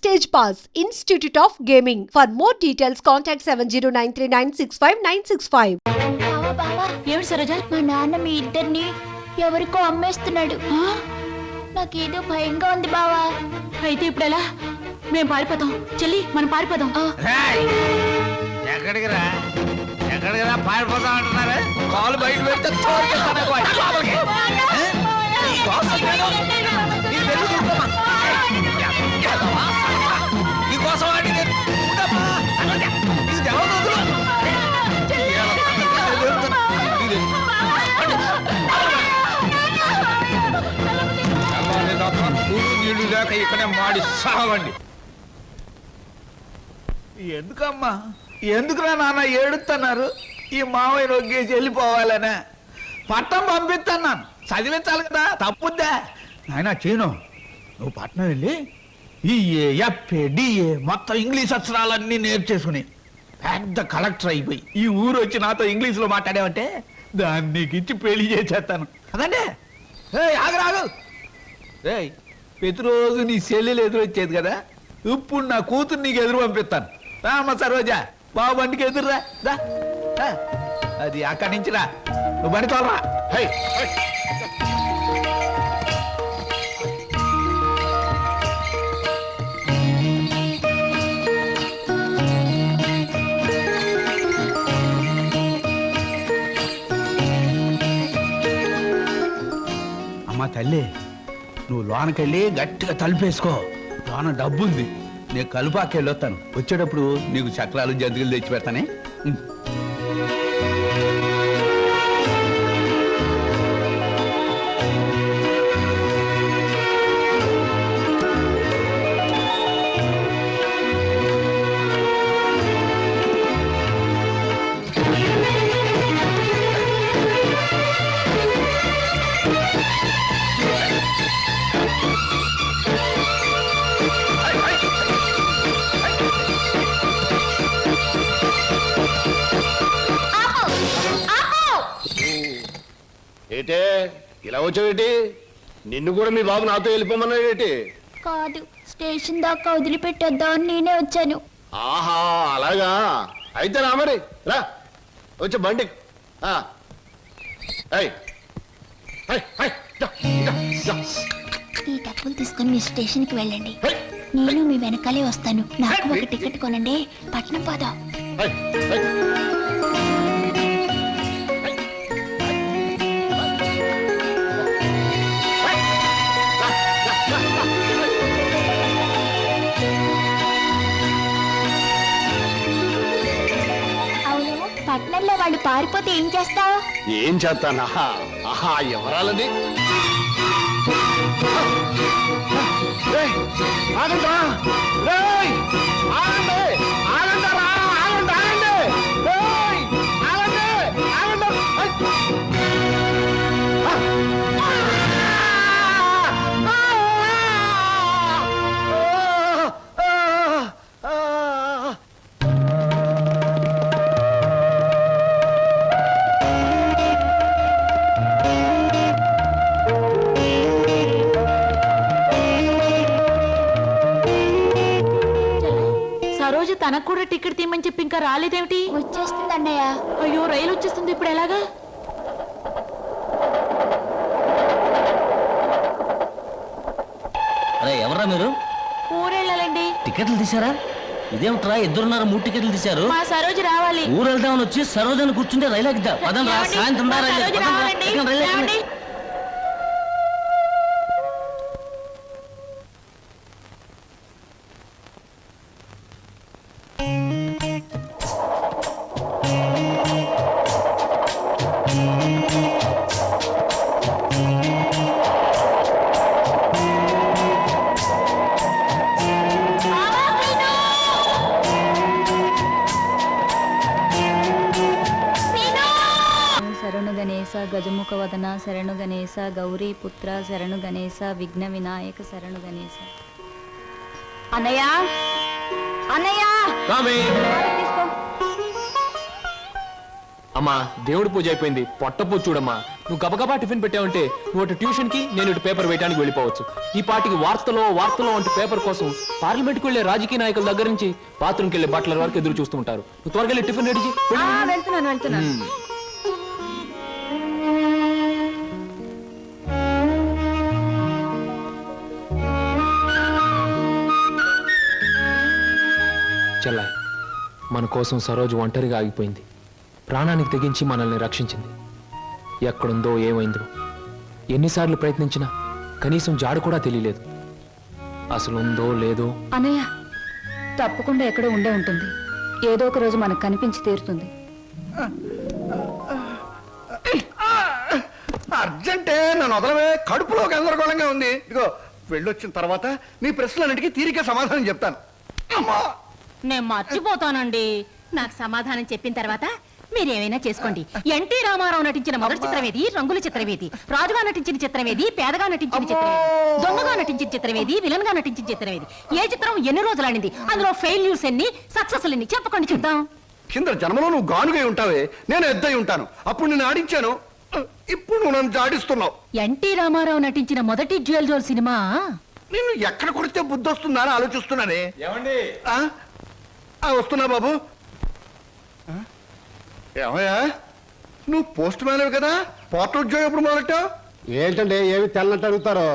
Stage Pass, Institute of Gaming. For more details, contact 7093965965. ఏమిటి సరోజ? మా నాన్న మీ ఇద్దరిని ఎవరికో అమ్మేస్తున్నాడు. నాకేదో భయంగా ఉంది బావా. అయితే ఇప్పుడు ఎలా? మేము పారిపోతాం చెల్లి, మనం పారిపోదాం. ఎక్కడికి రా పారిపోతాం అంటున్నారు. కాలు బయట పెడితే నీకోసం నీళ్లు లేక ఇక్కడే మాడి సావండి. ఎందుకమ్మా, ఎందుకురా నాన్న ఏడుతున్నారు? ఈ మావయ్య నొగ్గేసి వెళ్ళిపోవాలనే పట్నం పంపిస్తున్నాను. చదివించాలి కదా, తప్పుద్దా నాయన? చేయను, నువ్వు పట్నం వెళ్ళి ఈ ఎఫ్ఏ డిఏ మొత్తం ఇంగ్లీష్ అక్షరాలన్నీ నేర్చేసుకుని పెద్ద కలెక్టర్ అయిపోయి ఈ ఊరు వచ్చి నాతో ఇంగ్లీష్లో మాట్లాడావంటే దాన్ని నీకు ఇచ్చి పెళ్లి చేసేస్తాను కదండి. ఆగరాగు. ప్రతిరోజు నీ చెల్లెలు ఎదురు వచ్చేది కదా, ఇప్పుడు నా కూతురు నీకు ఎదురు పంపిస్తాను. రామ్మ సరోజా, బాబు బండికి ఎదురురా. అది అక్కడి నుంచి రా, నువ్వు బండి తోలరా. అమ్మా తల్లి, నువ్వు లోనకెళ్ళి గట్టిగా తలుపేసుకో. లోన డబ్బుంది, నేను కలుపాకెళ్ళి వస్తాను. వచ్చేటప్పుడు నీకు చక్రాలు జంతికలు తెచ్చి పెడతానే. ఏటే ఇలా వచ్చావేటి? నిన్ను కూడా మీ బాబు నాతో వెళ్ళిపోమన్నాడేటి? కాదు, స్టేషన్ దాకా వదిలిపెట్టొద్దామని నేనే వచ్చాను. ఆహా, అలాగా? అయితే రా మరి, రా వచ్చే బండి. ఈ డబ్బులు తీసుకొని మీ స్టేషన్కి వెళ్ళండి, నేను మీ వెనకాలే వస్తాను. నాకు ఒక టికెట్ కొనండి, పట్నం పోదాం. పట్నంలో వాళ్ళు పారిపోతే ఏం చేస్తావు? ఏం చేస్తానా? ఆహా, ఎవరాలది? తనకు కూడా టికెట్ తీయమని చెప్పి ఇంకా రాలేదేమిటి? వచ్చేస్తుంది అన్నయ్య. అయ్యో, రైలు వచ్చేస్తుంది, ఇప్పుడు ఎలాగా? అరే ఎవరా మీరు? ఊరెళ్ళాలండి. టికెట్లు తీసారా? ఇదేమిట్రా, ఇద్దరున్నారు 3 టికెట్లు తీశారు. మా సరోజ రావాలి. ఊరు వెళ్దామని వచ్చి సరోజని కూర్చుంటే రైలు ఎక్కిద్దా? పదం రా, సాయంత్రం రా. గజముఖ వదన శరణు గణేశ, గౌరీ పుత్ర శరణు గణేశ, విఘ్న వినాయక శరణు గణేశ. అన్నయ్య, అన్నయ్య, అమ్మా దేవుడి పూజ అయిపోయింది, పొట్ట పూజ చూడమ్మా. నువ్వు గబగబా టిఫిన్ పెట్టావంటే నువ్వు అటు ట్యూషన్ కి నేను ఇటు పేపర్ వేయడానికి వెళ్ళిపోవచ్చు. ఈ పాటికి వార్తలో అంటూ పేపర్ కోసం పార్లమెంట్కి వెళ్లే రాజకీయ నాయకుల దగ్గర నుంచి బాత్రూమ్కి వెళ్లే బట్టల వరకు ఎదురు చూస్తూ ఉంటారు. నువ్వు త్వరగా వెళ్ళి టిఫిన్ రెడీ చేయి. వెళ్తున్నాను. చెల్లాయ్, మన కోసం సరోజు ఒంటరిగా ఆగిపోయింది. ప్రాణానికి తెగించి మనల్ని రక్షించింది. ఎక్కడుందో ఏమైందో ఎన్నిసార్లు ప్రయత్నించినా కనీసం జాడు కూడా తెలియలేదు. అసలు ఉందో లేదో. అన్నయ్య తప్పకుండా ఎక్కడో ఉండే ఉంటుంది. ఏదో ఒక రోజు మనకు కనిపించి తీరుతుంది. అర్జెంటే నన్ను వదలవే, కడుపులో గందరగోళంగా ఉంది. ఇదిగో వెళ్ళొచ్చిన తర్వాత నీ ప్రశ్నలన్నిటికీ తీరిక సమాధానం చెప్తాను. అమ్మా, నేను మర్చిపోతానండి. నాకు సమాధానం చెప్పిన తర్వాత మీరేమైనా చేసుకోండి. ఎన్టీ రామారావు నటించిన మొదటి చిత్రమేది, రంగుల చిత్రమేది, రాజుగా నటించిన చిత్రమేది, పేదగా నటించిన చిత్రమేది, దొంగగా నటించిన చిత్రమేది, విలన్ గా నటించిన చిత్రమేది, ఏ చిత్రం ఎన్ని రోజులు ఆడింది, అందులో ఫెయిల్యూర్స్ ఎన్ని, సక్సెస్ ఎన్ని చెప్పకండి చూద్దాం. కింద జన్మలో నువ్వు గానుగై ఉంటావే, నేను ఎద్దై ఉంటాను. అప్పుడు నేను ఆడించాను, ఇప్పుడు నువ్వు నన్ను జాడిస్తున్నావు. ఎన్టీ రామారావు నటించిన మొదటి జ్యువెల్ జోల్ సినిమా నేను ఎక్కడ కొడితే బుద్ధి వస్తుందా అని ఆలోచిస్తున్నానే. ఏమండి? వస్తున్నా బాబు. ఏమయ్యా, నువ్వు పోస్ట్ మ్యాన్ కదా, పోర్ట్ ఉద్యోగం ఎప్పుడు మొదలెట్టావు? ఏంటంటే ఏమి తెల్లనట్టు అడుగుతారో.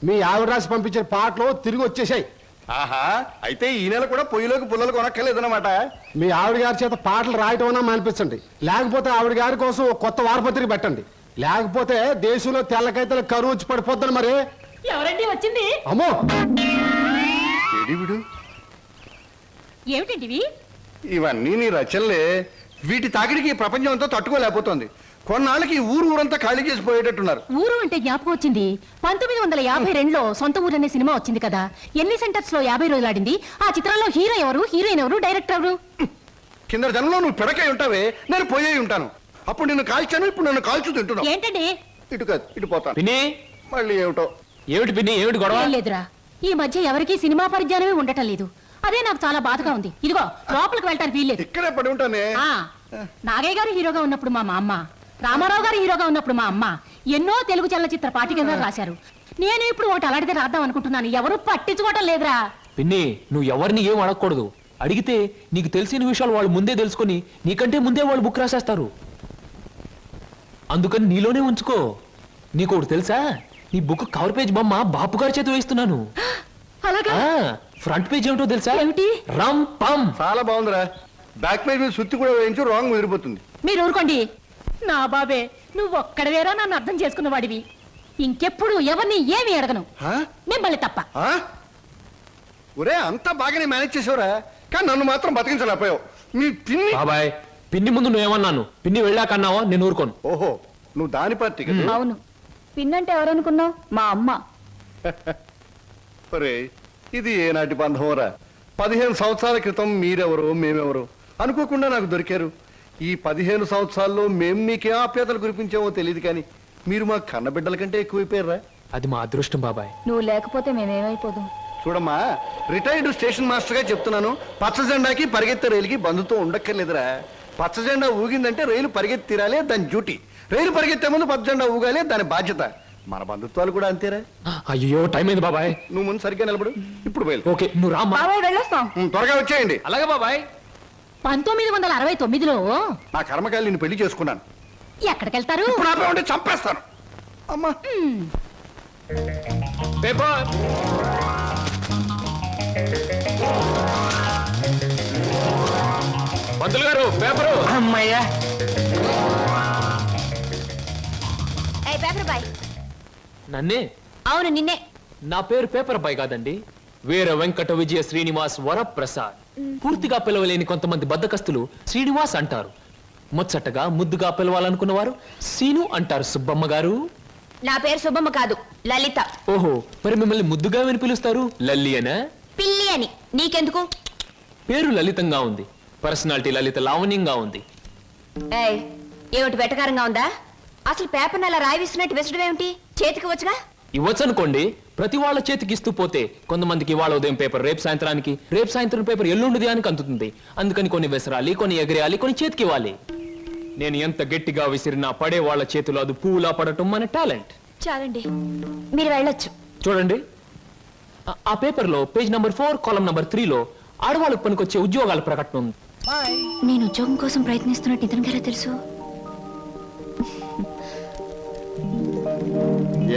మీ ఆవిడ రాసి పంపించిన పాటలు తిరిగి వచ్చేసాయి. ఆహా, అయితే ఈ నెల కూడా పొయ్యిలోకి పుల్లలు కొనక్కర్లేదన్నమాట. మీ ఆవిడ గారి చేత పాటలు రాయటం అన్నా మానిపించండి. లేకపోతే ఆవిడ గారి కోసం ఒక కొత్త వారపత్రిక పెట్టండి. లేకపోతే దేశంలో తెల్లకైతే కరువు వచ్చి పడిపోద్దని. మరి ఎవరండి వచ్చింది? అమ్మో, విడు ఏమిటండి ఇవన్నీ నీ రచనలే. వీటి తాకిడికి ఈ ప్రపంచం అంతా తట్టుకోలేకపోతుంది. కొన్నాళ్ళకి ఊరంతా ఖాళీ చేసి పోయేటట్టున్నారు. ఊరు అంటే జ్ఞాపకం వచ్చింది. 1952లో సొంత ఊరు అనే సినిమా వచ్చింది కదా. ఎన్ని సెంటర్స్ లో 50 రోజులు ఆడింది. ఆ చిత్రంలో హీరో ఎవరు, హీరోయిన్ ఎవరు, డైరెక్టర్ ఎవరు? కింద జనంలో నువ్వు పిడకై ఉంటావే, నేను పోయే ఉంటాను. అప్పుడు నిన్ను కాల్చాను, ఇప్పుడు నన్ను కాల్చు తింటున్నావు. ఏంటండి? ఇటు కాదు, ఇటు పోతాను. పిన్ని, మళ్ళీ ఏమిటో. ఏమిటి పిన్ని, ఏమిటి గొడవ? ఏం లేదురా, ఈ మధ్య ఎవరికీ సినిమా పరిజ్ఞానమే ఉండటం లేదు. అదే నాకు చాలా బాధగా ఉంది. ఇదిగో లోపలికి వెళ్ళటానికి వీల్లేదు. ఇక్కడే పడి ఉంటానే. నాగయ్య గారు హీరోగా ఉన్నప్పుడు మా అమ్మ, రామారావు గారు హీరోగా ఉన్నప్పుడు మా అమ్మ ఎన్నో తెలుగు చలనచిత్ర పాఠ్యగ్రంథాలు రాశారు. నేను ఇప్పుడు ఒకటి అలాంటిదే రాద్దాం అనుకుంటున్నాను. ఎవరు పట్టించుకోవటం లేదురా. పిన్ని, నువ్వు ఎవరిని ఏం అడగకూడదు. అడిగితే నీకు తెలిసిన విషయాలు వాళ్ళు ముందే తెలుసుకొని నీకంటే ముందే వాళ్ళు బుక్ రాసేస్తారు. అందుకని నీలోనే ఉంచుకో. నీకు ఒకటి తెలుసా, నీ బుక్ కవర్ పేజ్ బొమ్మ బాపు గారి చేత వేస్తున్నాను. అలాగా? ఫ్రంట్ పేజ్ ఏమిటో తెలుసా? ఏమిటి? రమ్ పమ్. చాలా బాగుందిరా. బ్యాక్ పేజ్ మీద సుత్తి కూడా వేయించు, రాంగ్ ముదిరిపోతుంది. మీరు ఊరుకోండి. నా బాబే, నువ్వు ఒక్కడవేరా నన్ను అర్థం చేసుకున్న వాడివి. ఇంకెప్పుడు ఎవరిని ఏమి అడగను, మిమ్మల్ని తప్ప. ఒరే, అంతా బాగానే మేనేజ్ చేసావురా, కానీ నన్ను మాత్రం బతికించలేకపోయావు. మీ పిన్ని. బాబాయ్, పిన్ని ముందు నువ్వేమన్నాను, పిన్ని వెళ్ళాకన్నావా? నేను ఊరుకోను. ఓహో, నువ్వు దాని పార్టీ కదా. అవును, పిన్నంటే ఎవరనుకున్నావు? మా అమ్మ. ఒరే, ఇది ఏనాటి బంధమోరా. 15 సంవత్సరాల క్రితం మీరెవరు మేమెవరు అనుకోకుండా నాకు దొరికారు. ఈ 15 సంవత్సరాల్లో మేము మీకే ఆప్యాతలు కురిపించామో తెలియదు, కానీ మీరు మా కన్నబిడ్డల కంటే ఎక్కువైపోయారా. అది మా అదృష్టం బాబాయ్. నువ్వు లేకపోతే మేమేమైపోదాం. చూడమ్మా, రిటైర్డ్ స్టేషన్ మాస్టర్ గా చెప్తున్నాను, పచ్చ జెండాకి పరిగెత్తే రైలుకి బంధుతో ఉండక్కర్లేదురా. పచ్చ జెండా ఊగిందంటే రైలు పరిగెత్తి తీరాలే దాని డ్యూటీ. రైలు పరిగెత్తే ముందు పచ్చ జెండా ఊగాలే దాని బాధ్యత. మన బంధుత్వాలు కూడా అంతేరా. అయ్యో, టైం అయింది బాబాయ్. నువ్వు ముందు సరిగ్గా నిలబడు. ఇప్పుడు బయలు. ఓకే, నువ్వు రామ్మా. వెళ్ళొస్తాం. త్వరగా వచ్చేయండి. అలాగే బాబాయ్. 1969లో నా కర్మకాయలు నిన్ను పెళ్లి చేసుకున్నాను. ఎక్కడికెళ్తారు? ఇప్పుడు ఆపే ఉంటే చంపేస్తాను. అమ్మా, పేపర్. పంతులు గారు, పేపరు. అమ్మయ్యా, పేపర్ బాయ్. నన్నే? అవును, నిన్నే. నా పేరు పేపర్ బాయ్ కాదండి, వీర వెంకట విజయ శ్రీనివాస్ వరప్రసాద్. పూర్తిగా పిలవలేని కొంతమంది బద్దకస్తులు శ్రీనివాస్ అంటారు. ముచ్చటగా ముద్దుగా పిలవాలనుకున్న వారు సీను అంటారు. సుబ్బమ్మ గారు. నా పేరు సుబ్బమ్మ కాదు, లలిత. ఓహో, మరి మిమ్మల్ని ముద్దుగా విని పిలుస్తారు లల్లి అనా? పిల్లి అని. నీకెందుకు? పేరు లలితంగా ఉంది, పర్సనాలిటీ లలిత లావణ్యంగా ఉంది. ఏమిటి వెటకారంగా ఉందా? అసలు పేపర్ అలా రాయిస్తున్నట్టు విసడం ఏమిటి? చేతికి వచ్చుగా. ఇవ్వచ్చనుకోండి, ప్రతి వాళ్ళ చేతికి ఇస్తూ పోతే కొంతమందికి ఇవాళ ఉదయం పేపర్ రేపు సాయంత్రానికి, రేపు సాయంత్రం పేపర్ ఎల్లుండి దానికి అందుతుంది. అందుకని కొన్ని విసరాలి, కొన్ని ఎగరేయాలి, కొన్ని చేతికి ఇవ్వాలి. నేను ఎంత గట్టిగా విసిరినా పడే వాళ్ళ చేతిలో అది పువ్వులా పడటం మన టాలెంట్. చాలండి, మీరు వెళ్ళొచ్చు. చూడండి, ఆ పేపర్లో పేజ్ నంబర్ 4 కాలమ్ నంబర్ 3లో ఆడవాళ్ళకు పనికొచ్చే ఉద్యోగాల ప్రకటన ఉంది. నేను ఉద్యోగం కోసం ప్రయత్నిస్తున్నట్టు ఇతనికి ఎలా తెలుసు?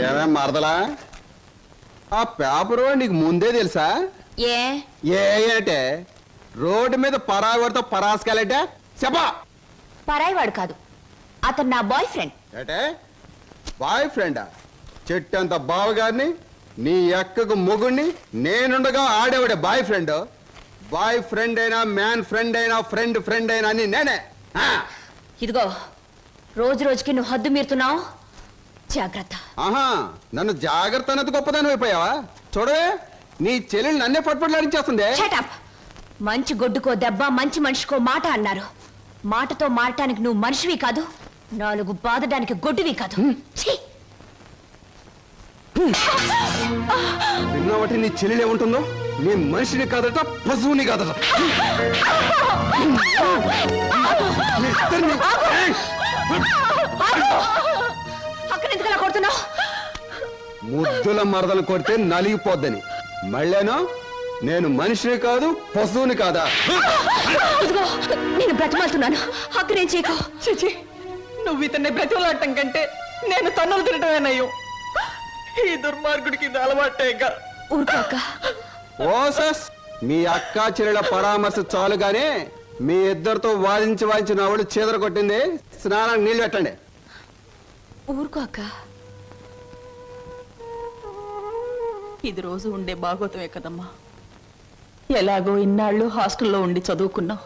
ఏమే మరదలా, ఆ పేపరు నీకు ముందే తెలుసా? ఏ ఏంటే రోడ్డు మీద పరాగడితో పరాసుకెళ్ళటే చెప్పా. పరాయివాడు కాదు, అతను నా బాయ్ ఫ్రెండ్. ఏటే బాయ్ ఫ్రెండా? చెట్టంత బావగారిని నీ ఎక్కకు మొగుణ్ణి నేనుండగా ఆడేవాడే బాయ్ ఫ్రెండ్. బాయ్ ఫ్రెండ్ అయినా మ్యాన్ ఫ్రెండ్ అయినా ఫ్రెండ్ అయినా అని నేనే. ఇదిగో, రోజు రోజుకి నువ్వు హద్దు మీరుతున్నావు, జాగ్రత్త. ఆహా, నన్ను జాగ్రత్త అన్నది గొప్పదాని అయిపోయావా? చూడవే, నీ చెల్లెలు నన్నే పట్టుపట్లాడించేస్తుంది. Shut up. మంచి గొడ్డుకో దెబ్బ, మంచి మనిషికో మాట అన్నారు. మాటతో మారటానికి నువ్వు మనిషివి కాదు, 4 బాదడానికి గొడ్డువి కాదు. ఛీ! విన్నావటి నీ చెల్లెలు ఏముంటుందో? నీ మనిషిని కాదట, పశువుని కాదట. మీ ఇద్దరిని- ఏయ్! అక్కడ ఎందుకు అలా కొడుతున్నావు? ముద్దుల మరదలు కొడితే నలిగిపోద్దని. మళ్ళేనో నేను మనిషిని కాదు, పశువుని కాదా? ఇదిగో, నేను బ్రతిమాలుతున్నాను, అక్కడేం చేయకు. చిచి, నువ్వు ఇతన్ని బ్రతిమలాడటం కంటే నేను తన్నులు తినటమేనయ్యో. ఈ దుర్మార్గుడికి ఇది అలవాటేగా. ఊరుకోక. ఓసస్, మీ అక్కా చెల్లెల పరామర్శ చాలుగానే మీ ఇద్దరితో వాదించి నా వాళ్ళు చీదర కొట్టింది. స్నానానికి నీళ్ళు పెట్టండి. ఊరుకోక. ఇది రోజు ఉండే భాగవతమే కదమ్మా. ఎలాగో ఇన్నాళ్ళు హాస్టల్లో ఉండి చదువుకున్నావు.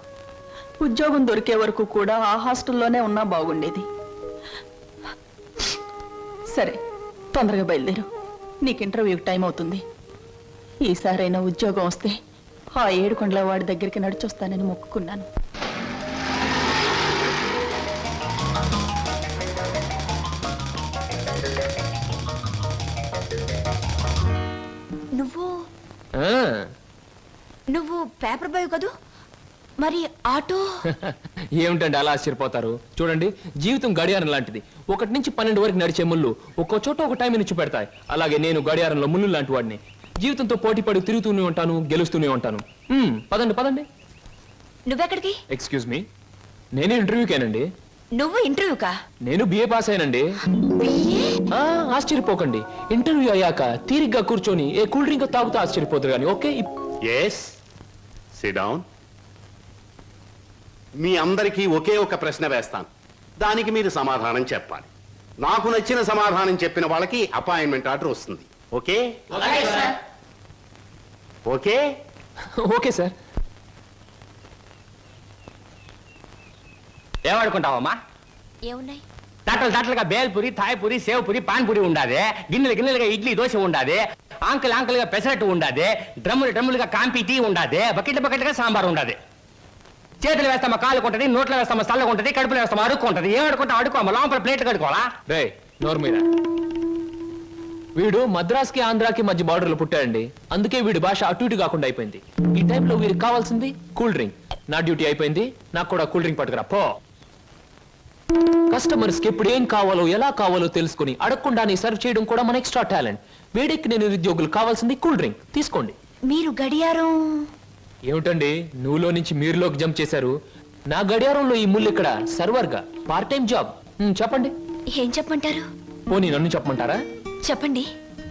ఉద్యోగం దొరికే వరకు కూడా ఆ హాస్టల్లోనే ఉన్నా బాగుండేది. సరే, తొందరగా బయలుదేరు, నీకు ఇంటర్వ్యూకి టైం అవుతుంది. ఈసారైనా ఉద్యోగం వస్తే ఆ 7 కొండల వాడి దగ్గరికి నడిచొస్తానని మొక్కుకున్నాను. నువ్వు పేపర్ బాయ్ కదూ, మరి ఆటో? ఏమిటండి అలా ఆశ్చర్యపోతారు? చూడండి, జీవితం గడియారం లాంటిది. 1 నుంచి 12 వరకు నడిచే ముళ్ళు ఒక్కో చోట ఒక టైం నుంచి పెడతాయి. అలాగే నేను గడియారంలో ముళ్ళు లాంటి వాడిని. జీవితంతో పోటీ పడి తిరుగుతూనే ఉంటాను, గెలుస్తూనే ఉంటాను. పదండి పదండి. నువ్వెక్కడికి? ఎక్స్క్యూజ్ మీ, నేను ఇంటర్వ్యూకేనండి. నువ్వు ఇంటర్వ్యూకా? నేను బిఏ పాస్ అయినండి. ఆశ్చర్యపోకండి, ఇంటర్వ్యూ అయ్యాక తీరిగ్గా కూర్చొని ఏ కూల్ డ్రింక్ తాగుతూ ఆశ్చర్యపోతారు కానీ. Okay, yes, sit down. మీ అందరికీ ఒకే ఒక ప్రశ్న వేస్తాను, దానికి మీరు సమాధానం చెప్పాలి. నాకు నచ్చిన సమాధానం చెప్పిన వాళ్ళకి అపాయింట్మెంట్ ఆర్డర్ వస్తుంది. ఓకే? Okay okay sir. ఏమనుకుంటావమ్మా? ఏమున్నాయి? తట్టలుగా బేల్పూరి, థాయ్పూరి, సేవ్పూరి, పాన్పూరి ఉండాది. గిన్నెలుగా ఇడ్లీ దోశ ఉండాది. ఆంకలుగా పెసరట్టు ఉండాది. డ్రమ్ములుగా కాంపి టీ ఉండాది. బకెట్లుగా సాంబార్ ఉండాది. చేతులు వేస్తామా కాలు కొంటది, నోట్లో వేస్తామా చల్లగా ఉంటది, కడుపులో వేస్తామా అడుక్కుంటది. ఏమడుకుంటా అడుకోమా, లోపల ప్లేట్ కడుకోవాలా? రే నోరు మీద. వీడు మద్రాస్కి ఆంధ్రాకి మధ్య బార్డర్లో పుట్టాడండి. అందుకే వీడి భాష అటు ఇటు కాకుండా అయిపోయింది. ఈ టైంలో వీరికి కావాల్సింది కూల్ డ్రింక్. నా డ్యూటీ అయిపోయింది, నాకు కూడా కూల్ డ్రింక్ పట్టుకురా పో. కస్టమర్స్ కి ఎప్పుడు ఏం కావాలో ఎలా కావాలో తెలుసుకుని అడగకుండానే సర్వ్ చేయడం కూడా మన ఎక్స్ట్రా టాలెంట్. వేడెక్కి నేను నిరుద్యోగులు కావాల్సింది కూల్ డ్రింక్. తీసుకోండి. మీరు గడియారం? ఏమిటండి నువ్వులో నుంచి మీరులోకి జంప్ చేశారు? నా గడియారంలో ఈ ముళ్ళు ఇక్కడ సర్వర్ గా పార్ట్ టైం జాబ్. చెప్పండి. ఏం చెప్పమంటారు? పోనీ నన్ను చెప్పమంటారా? చెప్పండి.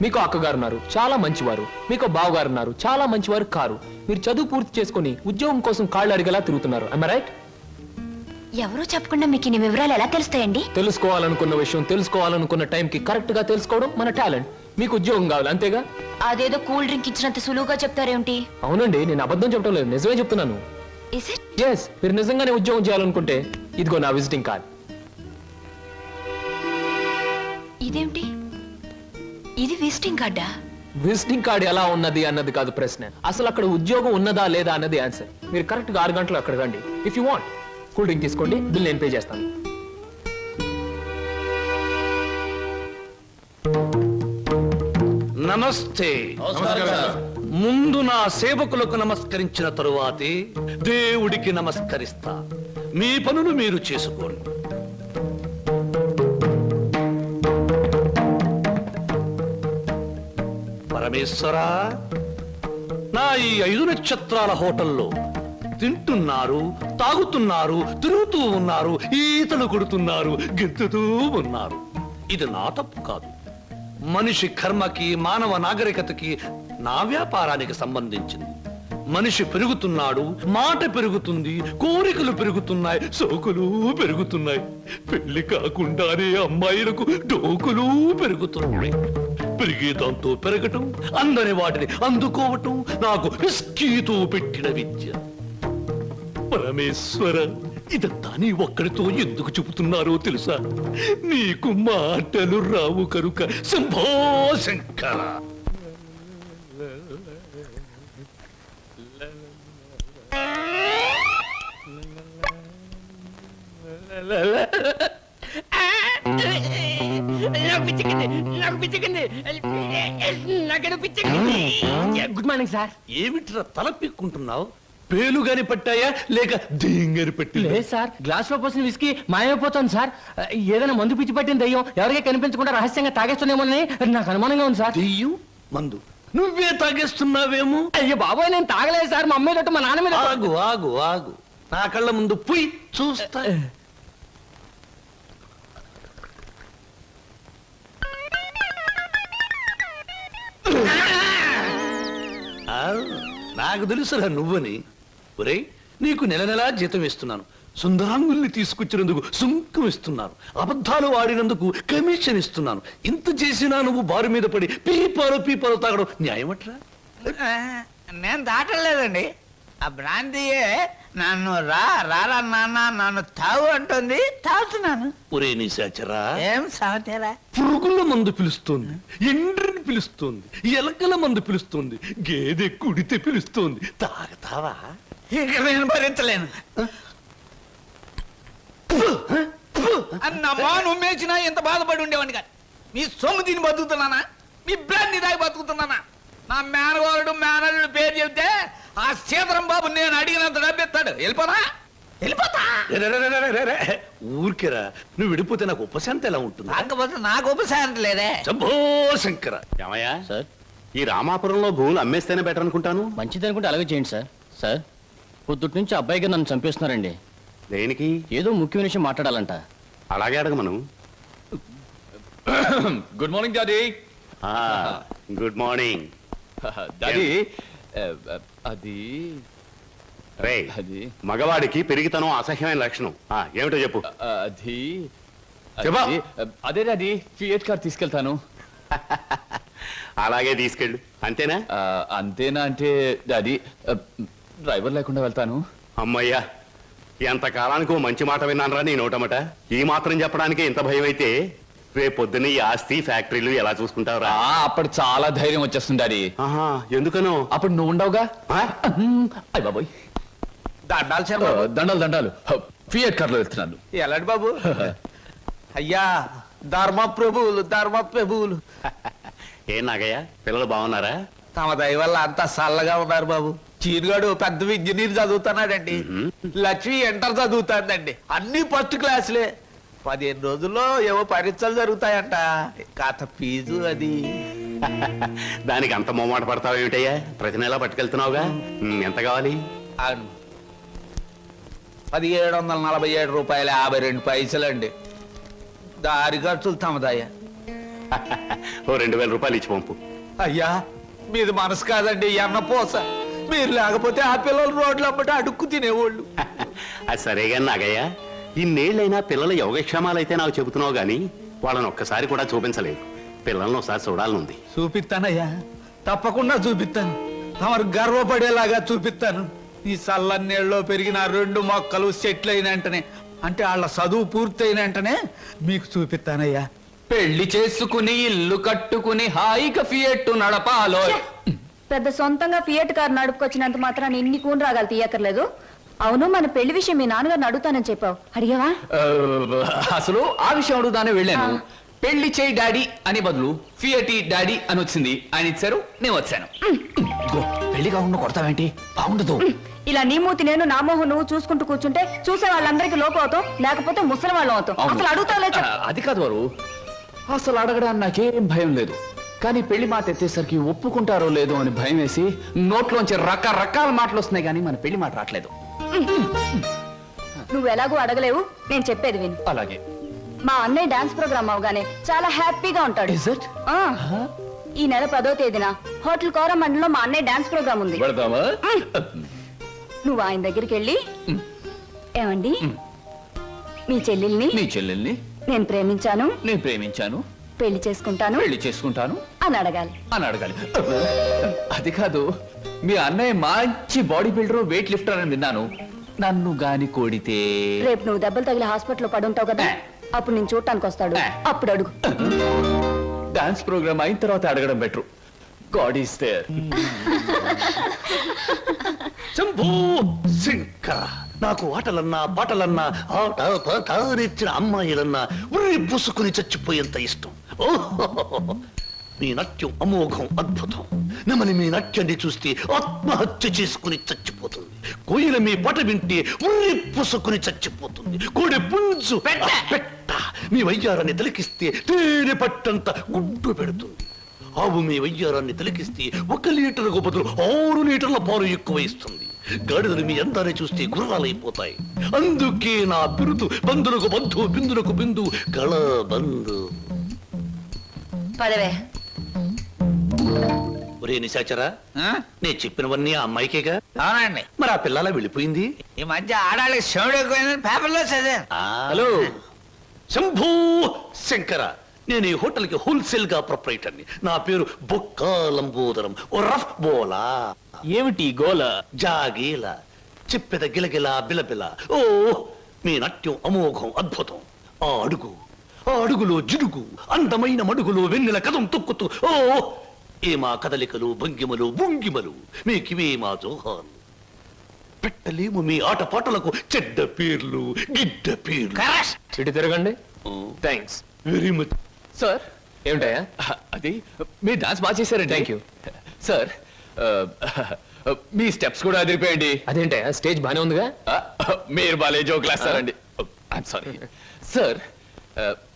మీకు అక్కగారు ఉన్నారు, చాలా మంచివారు. మీకు బావగారు ఉన్నారు, చాలా మంచివారు కారు. మీరు చదువు పూర్తి చేసుకుని ఉద్యోగం కోసం కాళ్ళు అడిగేలా తిరుగుతున్నారు. I right? ఎవరో చెప్పకుండా మీకు ఇన్ని వివరాలు ఎలా తెలుస్తాయండి? తెలుసుకోవాలనుకున్న విషయం తెలుసుకోవాలనుకున్న టైంకి కరెక్ట్ గా తెలుసుకోవడం మన టాలెంట్. మీకు ఉద్యోగం కావాలి అంతేగా? అదేదో కూల్ డ్రింక్ ఇచ్చినంత సులువుగా చెప్తారేమిటి? అవునండి, నేను అబద్ధం చెప్పడం లేదు, నిజమే చెప్తున్నాను. Is it? Yes, మీరు నిజంగానే ఉద్యోగం చేయాలనుకుంటే ఇదిగో నా విజిటింగ్ కార్డ్. ఇదేమిటి? ఇది విజిటింగ్ కార్డా? విజిటింగ్ కార్డ్ ఎలా ఉన్నది అన్నది కాదు ప్రశ్న, అసలు అక్కడ ఉద్యోగం ఉన్నదా లేదా అన్నది ఆన్సర్. మీరు కరెక్ట్ గా 6 గంటలు అక్కడ రండి. If you want cool drink తీసుకోండి, బిల్ నేను పే చేస్తాను. నమస్తే. ముందు నా సేవకులకు నమస్కరించిన తరువాతే దేవుడికి నమస్కరిస్తా. మీ పనులు మీరు చేసుకోండి. పరమేశ్వరా, నా ఈ 5 నక్షత్రాల హోటల్లో తింటున్నారు, తాగుతున్నారు, తిరుగుతూ ఉన్నారు, ఈతలు కొడుతున్నారు, గెంతుతూ ఉన్నారు. ఇది నా తప్పు కాదు. మనిషి కర్మకి, మానవ నాగరికతకి, నా వ్యాపారానికి సంబంధించింది. మనిషి పెరుగుతున్నాడు, మాట పెరుగుతుంది, కోరికలు పెరుగుతున్నాయి, సోకులు పెరుగుతున్నాయి. పెళ్లి కాకుండానే అమ్మాయిలకు డోకులు పెరుగుతున్నాయి. పెరిగే దాంతో పెరగటం, అందని వాటిని అందుకోవటం నాకు విస్కీతో పెట్టిన విద్య. పరమేశ్వర, ఇదంతా నీ ఒక్కడితో ఎందుకు చెబుతున్నారో తెలుసా? నీకు మాటలు రావు కనుక. Shambho Shankara. Good morning sir. ఏమిట్రా తల పిక్కుంటున్నావు? పేలుగాని పట్టాయా లేక దేంగని పట్టి? లేదు సార్, గ్లాస్ లో పోసిన విస్కీ మాయమైపోతుంది సార్. ఏదైనా మందు పిచ్చి పట్టిన దయ్యం ఎవరికీ కనిపించకుండా రహస్యంగా తాగేస్తున్నామోనని నాకు అనుమానంగా ఉంది సార్. దెయ్యం మందు నువ్వే తాగేస్తున్నావేమో? అయ్యో బాబోయ్, నేను తాగలేదు సార్. మా అమ్మాయి మా నాన్న మీద. ఆగు ఆగు ఆగు, నా కళ్ళ ముందు పోయి చూస్తా. నాకు తెలుసురా నువ్వని. ఒరే, నీకు నెల నెలా జీతం ఇస్తున్నాను, సుందరాంగుల్ని తీసుకొచ్చినందుకు సుంకం ఇస్తున్నాను, అబద్ధాలు ఆడినందుకు కమిషన్ ఇస్తున్నాను. ఇంత చేసినా నువ్వు బారు మీద పడి పీపాలు తాగడం న్యాయమట్రా? నేను దాటలేదండి. ఆ బ్రాంతియే నన్ను రారా నాన్న నన్ను తాగు అంటుంది, తాగుతున్నాను. ఒరే నిశాచరా, ఏం సాగుతారా? పురుగుల మందు పిలుస్తోంది, ఎండ్రిని పిలుస్తోంది, ఎలకల మందు పిలుస్తోంది, గేదె కుడితే పిలుస్తోంది. తాగతావా? ఇక నేను భరించలేను. అన్నమ్మా, నువ్వేసినా ఎంత బాధపడి ఉండేవాడిని కాదు. మీ సొమ్ము తిని బతుకుతున్నానా? మీ బ్రాంతి దాగి బతుకుతున్నానా? నా మేనగోరుడు మేనల్లుడు పేరు చెబితే ఆ సీతరం బాబు నేను అడిగినంత డబ్బిస్తాడు. వెళ్ళిపోతా. ఊరికేరా, నువ్వు విడిపోతే నాకు ఉపశాంతి ఎలా ఉంటుంది? కాకపోతే నాకు ఉపశాంతి లేదే. శంభో శంకర. ఏమయ్యా సార్, ఈ రామాపురంలో భూములు అమ్మేస్తేనే బెటర్ అనుకుంటాను. మంచిది అనుకుంటే అలాగే చేయండి సార్. సార్, పొద్దుటి నుంచి అబ్బాయిగా నన్ను చంపేస్తున్నారండి. దేనికి? ఏదో ముఖ్యమైన విషయం మాట్లాడాలంట. అలాగే అడగమను. Good morning daddy. Good morning daddy. అది రే, మగవాడికి పెరిగితనం అసహ్యమైన లక్షణం. ఏమిటో చెప్పు. అది చెప్పు. అదే డాడీ, ఫియట్ కార్ తీసుకెళ్తాను. అలాగే తీసుకెళ్ళు. అంతేనా? అంతేనా అంటే డాడీ, డ్రైవర్ లేకుండా వెళ్తాను. అమ్మయ్యా, ఎంతకాలానికి ఓ మంచి మాట విన్నానరా నీ నోటమట. ఈ మాత్రం చెప్పడానికి ఇంత భయం అయితే రేపొద్దున ఈ ఆస్తి ఫ్యాక్టరీలు ఎలా చూసుకుంటావురా? అప్పుడు చాలా ధైర్యం వచ్చేస్తుంది డాడీ. ఎందుకనో? అప్పుడు నువ్వు ఉండవుగా. అయ్య బాబోయ్, దండాలు ఫియట్ కార్లో వెళ్తున్నాను. ఎలాంటి బాబు? అయ్యా, ధర్మప్రభువులు. ఏం నాగయ్య, పిల్లలు బాగున్నారా? తమ దయ వల్ల అంతా చల్లగా ఉన్నారు బాబు. చీరుగాడు పెద్ద ఇంజనీర్ చదువుతున్నాడండి. లక్ష్మి ఇంటర్ చదువుతాందండి. అన్ని ఫస్ట్ క్లాసులే. 15 రోజుల్లో ఏవో పరీక్షలు జరుగుతాయంట. కాత ఫీజు అది. దానికి అంత మొమ్మాట పడతావు ఏమిటయ్యా? ప్రతి నెలా పట్టుకెళ్తున్నావుగా. ఎంత కావాలి? 1747 రూపాయలు 52 పైసలండి. దారి ఖర్చులు తమదయ్యా. ఓ 2000 రూపాయలు ఇచ్చి పంపు. అయ్యా, మీది మనసు కాదండి, ఎన్నపోస. మీరు లేకపోతే ఆ పిల్లలు రోడ్లు అమ్మట అడుక్కు తినేవాళ్ళు. అది సరేగా నాగయ్య, ఇన్నేళ్ళైనా పిల్లల యోగక్షేమాలైతే నాకు చెబుతున్నావు గాని వాళ్ళని ఒక్కసారి కూడా చూపించలేదు. పిల్లల్ని ఒకసారి చూడాలనుంది. చూపిస్తానయ్యా, తప్పకుండా చూపిస్తాను. తమరు గర్వపడేలాగా చూపిస్తాను. ఈ చల్లన్నేళ్ళలో పెరిగిన 2 మొక్కలు సెటిల్ అయిన వెంటనే, అంటే వాళ్ళ చదువు పూర్తయిన వెంటనే మీకు చూపిస్తానయ్యా. పెళ్లి చేసుకుని ఇల్లు కట్టుకుని హాయిగా ఫియట్ నడపాలో. పెద్ద సొంతంగా ఫియట్ కార్ నడుపుకొచ్చినంత మాత్రాన్ని ఇన్ని కూని రాగాలు తీయక్కర్లేదు. అవును, మన పెళ్లి విషయం మీ నాన్నగారిని అడుగుతానని చెప్పావు, అడిగావా? అసలు ఆ విషయం అడుగుదానే వెళ్ళాను. పెళ్లి చేయి డాడీ అని బదులు ఫియటి డాడీ అని వచ్చింది. ఆయన ఇచ్చారు, నేను వచ్చాను. పెళ్లి కాకుండా కొడతావేంటి? బాగుండదు. ఇలా నీ మూతి నేను, నా మోహం నువ్వు చూసుకుంటూ కూర్చుంటే చూసే వాళ్ళందరికీ లోపం అవుతాం, లేకపోతే ముసలి వాళ్ళం అవుతాం. అసలు అడుగుతావులే. అది కాదు వారు, అసలు అడగడానికి నాకేం భయం లేదు. కానీ పెళ్లి మాట ఎత్తేసరికి ఒప్పుకుంటారో లేదో అని భయం వేసి నోట్లోంచి రకరకాల మాటలు వస్తున్నాయి కానీ మన పెళ్లి మాట రావట్లేదు. నువ్వు ఎలాగో అడగలేవు, నేను చెప్పేది విను. అలాగే. మా అన్నయ్య డాన్స్ ప్రోగ్రామ్ అవగానే చాలా హ్యాపీగా ఉంటాడు. Is it? ఆ, ఈ నెల 10వ తేదీన హోటల్ కోరమండలో మా అన్నయ్య డాన్స్ ప్రోగ్రామ్ ఉంది. పెడదామా? నువ్వు ఆయన దగ్గరికి వెళ్ళి, ఏమండి మీ చెల్లెల్ని నీ చెల్లెల్ని నేను ప్రేమించాను, పెళ్లి చేసుకుంటాను అని అడగాలి. అది కాదు, మీ అన్నయ్య మంచి బాడీ బిల్డర్, వెయిట్ లిఫ్టర్ అని విన్నాను. నన్ను గాని కోడితే రేపు నువ్వు దెబ్బలు తగిలి హాస్పిటల్లో పడుంటావు కదా, అప్పుడు నేను చూడటానికి వస్తాడు, అప్పుడు అడుగు. డాన్స్ ప్రోగ్రామ్ అయిన తర్వాత అడగడం better. God is there. Shambhu Shankara, నాకు ఆటలన్నా పాటలన్నా ఆట పాట నేర్చిన అమ్మాయిలన్నా ఉర్రి పూసుకుని చచ్చిపోయేంత ఇష్టం. ఓహో, మీ నాట్యం అమోఘం, అద్భుతం. నమని మీ నాట్యాన్ని చూస్తే ఆత్మహత్య చేసుకుని చచ్చిపోతుంది. కోయిల మీ పాట వింటే ఉర్రి పూసుకుని చచ్చిపోతుంది. కోడి పుంజు పెట్ట మీ వయ్యారాన్ని తిలకిస్తే తేనె పట్టంత గుడ్డు పెడుతుంది. ఆవు మీ వయ్యారాన్ని తిలకిస్తే 1 లీటర్కు బదులు 6 లీటర్ల పాలు ఎక్కువ ఇస్తుంది. గాడిదలు మీ అందాన్ని చూస్తే గుర్రాలైపోతాయి. అందుకే నా బిరుదు బంధులకు బంధు, బిందులకు బిందు, గళ బంధు. పదవే. ఒరే నిశాచరా, నేను చెప్పినవన్నీ ఆ అమ్మాయికేగా? అవునండి. మరి ఆ పిల్లలా వెళ్ళిపోయింది. ఈ మధ్య ఆడాళ్ళకి శివుడు ఎక్కువైందని పేపర్లో చదివాను. హలో శంభూ శంకర, నేను ఈ హోటల్ కి హోల్సేల్ గా ప్రొపరేటర్ని. నా పేరు బొక్కా లంబోదరం, ఓ రఫ్ బోలా. ఏమిటి గోల? జాగీల, చెప్పెద గిలగిల బిలబిల. ఓ, మీ నాట్యం అమోఘం, అద్భుతం. ఆ అడుగులో జిడుగు, అందమైన మడుగులో వెన్నెల కథం తొక్కుతూ. ఓ, ఏ మా కదలికలు, భంగిమలు, భుంగిమలు, మీకివే మా జోహాలు. పెట్టలేము మీ ఆటపాటలకు చెడ్డ పేర్లు, గిడ్డ పేర్లు. ఇటు తిరగండి. Thanks very much sir. ఏమిటయ్యా? అది మీరు డాన్స్ బాగా చేశారండి. Thank you sir. Me steps కూడా అదిరిపోయండి. అదేంటయ్యా, స్టేజ్ బానే ఉందిగా. మీరు బాలే జోకులు వేస్తారండి. I'm sorry sir.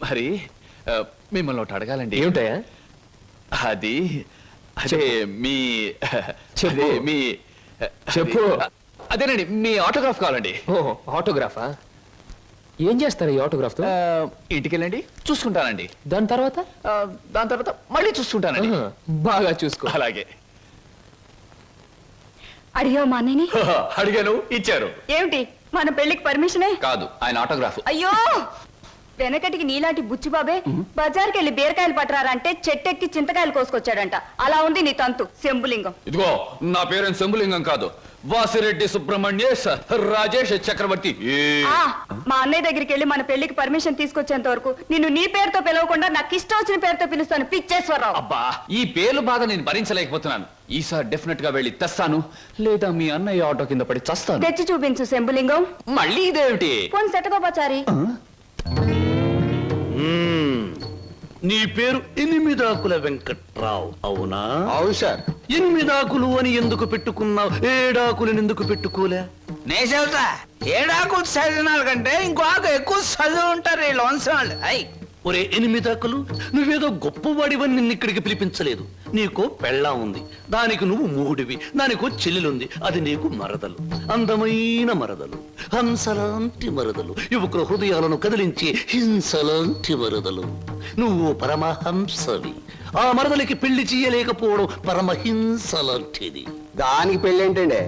మరి మిమ్మల్ని ఒకటి అడగాలండి. ఏమిటయ్యా? అది అదే మీ చెప్పు. అదే మీ చెప్పు. అదేనండి, మీ ఆటోగ్రాఫ్ కావాలండి. ఓహో, ఆటోగ్రాఫా? ఏం చేస్తారు ఈ ఆటోగ్రాఫ్ తో? ఇంటికి వెళ్ళండి, చూసుకుంటానండి. దాని తర్వాత దాని తర్వాత మళ్ళీ చూసుకుంటానండి. బాగా చూసుకో. అలాగే. అడిగావు మా అన్నయ్యని? అడిగాను, ఇచ్చారు. ఏమిటి, మన పెళ్లికి పర్మిషనే? కాదు, ఆయన ఆటోగ్రాఫ్. అయ్యో, వెనకటికి నీలాంటి బుచ్చిబాబే బజార్కి వెళ్ళి బీరకాయలు పట్టరారంటే చెట్టెక్కి చింతకాయలు కోసుకొచ్చాడంట. అలా ఉంది నీ తంతు శంభులింగం. ఇదిగో, నా పేరు శంభులింగం కాదు, వాసిరెడ్డి సుబ్రహ్మణ్యేశ్ రాజేష్ చక్రవర్తి. ఆ, మా అన్నయ్య దగ్గరికి వెళ్ళి మన పెళ్లికి పర్మిషన్ తీసుకొచ్చేంత వరకు నిన్ను నీ పేరుతో పిలవకుండా నాకు ఇష్టం వచ్చిన పేరుతో పిలుస్తాను, పిచ్చేశ్వరరావు. అబ్బా, ఈ పేర్లు బాధ నేను భరించలేకపోతున్నాను. ఈసారి డెఫినెట్ గా వెళ్ళి తెస్తాను, లేదా మీ అన్నయ్య ఆటో కింద పడి చస్తాను. తెచ్చి చూపించు శంభులింగం. మళ్ళీ ఇదేమిటి? పోనీ సెటగోపచారి. నీ పేరు 8 ఆకుల వెంకట్రావు, అవునా? అవును సార్. 8 ఆకులు అని ఎందుకు పెట్టుకున్నావు? 7 ఆకులను ఎందుకు పెట్టుకోలే? నే చెబుతా, 7 ఆకులు చదివిన కంటే ఇంకో ఆకు ఎక్కువ చదువు ఉంటారు వీళ్ళు వంశం వాళ్ళు. అయ్ ఒరే 8 ఆకులు, నువ్వేదో గొప్పవాడివని నిన్ను ఇక్కడికి పిలిపించలేదు. నీకో పెళ్ళాం ఉంది, దానికి నువ్వు మూడివి. దానికో చెల్లెలుంది, అది నీకు మరదలు. అందమైన మరదలు, హంసలాంటి మరదలు, యువకుల హృదయాలను కదిలించే హింసలాంటి మరదలు. నువ్వు పరమహంసవి. ఆ మరదలికి పెళ్లి చేయలేకపోవడం పరమహింస లాంటిది. దానికి పెళ్ళి ఏంటండి?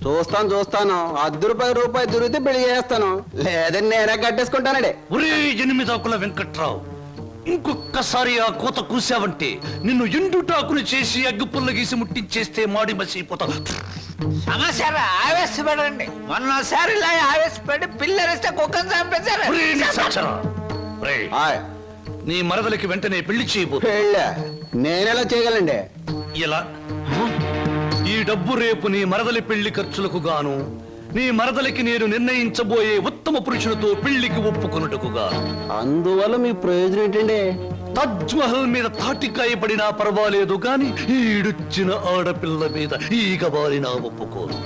చూస్తాను ₹10 దొరికితే పెళ్లి చేస్తాను, లేదని నేనే కట్టేసుకుంటానండి. ఒరే 8 ఆకుల వెంకట్రావు, ఇంకొక్కసారి ఆ కోత కూసావంటే నిన్ను ఎండుటాకులు చేసి అగ్గిపుల్ల గీసి ముట్టించేస్తే మాడి మసిపోతా. సమస్య ఆవేశపడండి. మొన్నసారి ఇలా ఆవేశపడి పిల్లరిస్తే కుక్కను చంపేశారు. ఒరే నిశాచరా, ఒరేయ్, నీ మరదలికి వెంటనే పెళ్లి చేయబోతు. నేనెలా చేయగలండి? ఇలా ఈ డబ్బు రేపు నీ మరదలి పెళ్లి ఖర్చులకు గాను, నీ మరదలికి నేను నిర్ణయించబోయే ఉత్తమ పురుషులతో పెళ్లికి ఒప్పుకొనుటకు గాను. అందువల్ల మీ ప్రయోజనం ఏంటండి? తాజ్ మహల్ మీద తాటికాయ పడినా పర్వాలేదు గాని ఈడుచ్చిన ఆడపిల్ల మీద ఈగ బారినా ఒప్పుకోను.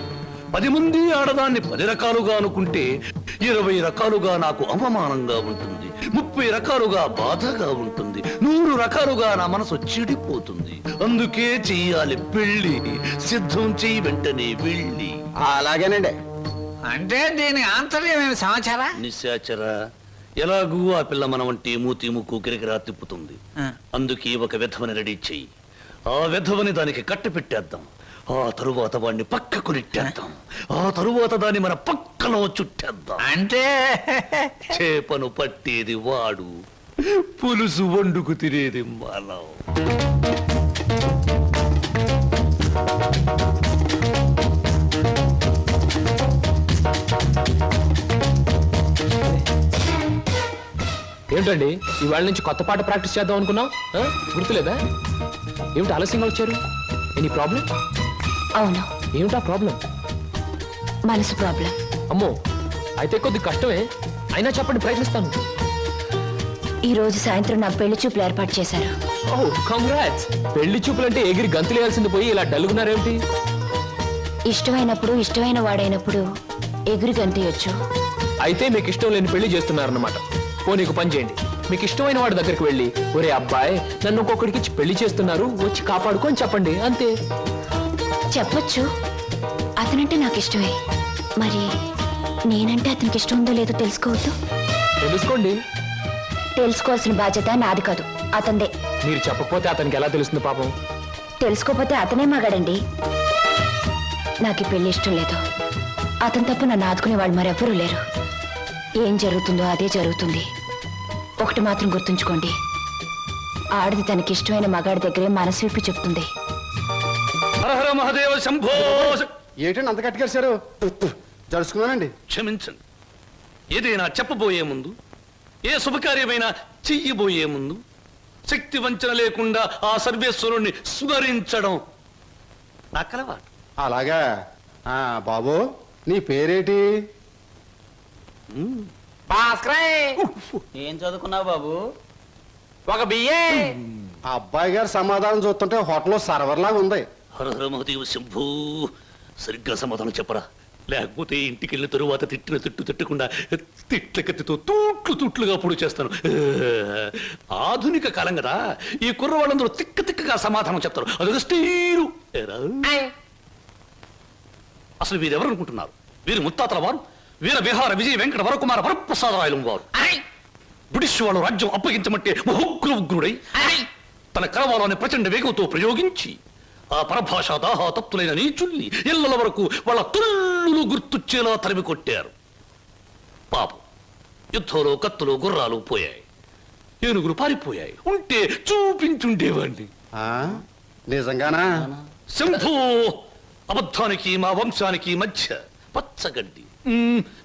10 మంది ఆడదాన్ని 10 రకాలుగా అనుకుంటే 20 రకాలుగా నాకు అవమానంగా ఉంటుంది. 30 రకాలుగా బాధగా ఉంటుంది, 100 రకాలుగా నా మనసు చెడిపోతుంది. అందుకే చెయ్యాలి పెళ్లి. సిద్ధం చెయ్యి వెంటనే వెళ్ళి. అలాగేనండి. అంటే దీని ఆంతర్యమైన సమాచారా? నిశాచరా, ఎలాగూ ఆ పిల్ల మన వంటి మూతి ముక్కు కిరికిరా తిప్పుతుంది. అందుకే ఒక విధవని రెడీ చెయ్యి. ఆ విధవని దానికి కట్టి పెట్టేద్దాం. ఆ తరువాత వాడిని పక్కకు నెట్టేద్దాం. ఆ తరువాత దాన్ని మన పక్కలో చుట్టేద్దాం. అంటే చేపను పట్టేది వాడు, పులుసు వండుకు తినేది మనం. ఏమిటండి ఇవాళ నుంచి కొత్త పాట ప్రాక్టీస్ చేద్దాం అనుకున్నాం, గుర్తులేదా? ఏమిటి ఆలస్యంగా వచ్చారు? Any problem? అవును, ఏమిటా ప్రాబ్లం? మనసు ప్రాబ్లం. అమ్మో, అయితే కొద్ది కష్టమే, అయినా చెప్పండి, ప్రయత్నిస్తాను. ఈ రోజు సాయంత్రం నా పెళ్లి చూపులు ఏర్పాటు చేశారు. ఓ కంగ్రాట్స్. పెళ్లి చూపులంటే ఎగిరి గంతులేయాల్సింది పోయి ఇలా డల్గున్నారేమిటి? ఇష్టమైనప్పుడు, ఇష్టమైన వాడైనప్పుడు ఎగురు గంతయొచ్చు. అయితే మీకు ఇష్టం లేని పెళ్లి చేస్తున్నారన్నమాట. ఓ నీకు పని చేయండి, మీకు ఇష్టమైన వాడి దగ్గరికి వెళ్ళి, ఒరే అబ్బాయి నన్ను ఇంకొకడికి ఇచ్చి పెళ్లి చేస్తున్నారు, వచ్చి కాపాడుకొని చెప్పండి, అంతే. చెప్పొచ్చు, అతనంటే నాకు ఇష్టమే. మరి నేనంటే అతనికి ఇష్టం ఉందో లేదో తెలుసుకోవద్దు. తెలుసుకోండి. తెలుసుకోవాల్సిన బాధ్యత నాది కాదు, అతందే. మీరు చెప్పకపోతే అతనికి ఎలా తెలుస్తుంది పాపం? తెలుసుకోపోతే అతనే మగాడండి. నాకు ఈ పెళ్లి ఇష్టం లేదు. అతను తప్ప నన్ను ఆదుకునే వాళ్ళు మరెవ్వరూ లేరు. ఏం జరుగుతుందో అదే జరుగుతుంది. ఒకటి మాత్రం గుర్తుంచుకోండి, ఆడది తనకి ఇష్టమైన మగాడి దగ్గరే మనసు విప్పి చెప్తుంది. హర హర మహాదేవ శంభో. ఏంటండి అంత కట్టుకేశారు? జరుచుకున్నానండి. క్షమించండి. ఏదైనా చెప్పబోయే ముందు, ఏ శుభకార్యమైనా చెయ్యబోయే ముందు శక్తి వంచన లేకుండా ఆ సర్వేశ్వరుణ్ణి స్మరించడం నా కలవాటు. అలాగా. బాబు నీ పేరేటి? ఏం చదువుకున్నావు బాబు? ఒక బిఏ. ఆ అబ్బాయి గారి సమాధానం చూస్తుంటే హోటల్లో సర్వర్ లాగా ఉంది. హర హర మహాదేవ శంభూ. సరిగ్గా సమాధానం చెప్పరా, లేకపోతే ఇంటికి వెళ్ళిన తరువాత తిట్టిన తిట్టు తిట్టకుండా తిట్ల కత్తితో తూట్లుగా పొడి చేస్తాను. ఆధునిక కాలం కదా, ఈ కుర్రవాళ్ళందరూ తిక్కగా సమాధానం చెప్తారు. అదొక స్టీరు. అసలు వీరెవరు అనుకుంటున్నారు? వీరు ముత్తాతల వారు, వీర విహార విజయ వెంకట వరకుమార వరప్రసాదరాయలు వారు. బ్రిటిష్ వాళ్ళు రాజ్యం అప్పగించమంటే ఉగ్రుడై తన కరవాలని ప్రచండ వేగంతో ప్రయోగించి ఆ పరభాషా దాహాతత్తులైన నీచుల్ని ఇళ్ల వరకు వాళ్ళ తుల్లులు గుర్తుచ్చేలా తరిమి కొట్టారు. పాపం, యుద్ధంలో కత్తులు గుర్రాలు పోయాయి, ఏనుగులు పారిపోయాయి. ఉంటే చూపించుండేవాణ్ణి. నిజంగానా? శంభూ, అబద్ధానికి మా వంశానికి మధ్య పచ్చగడ్డి,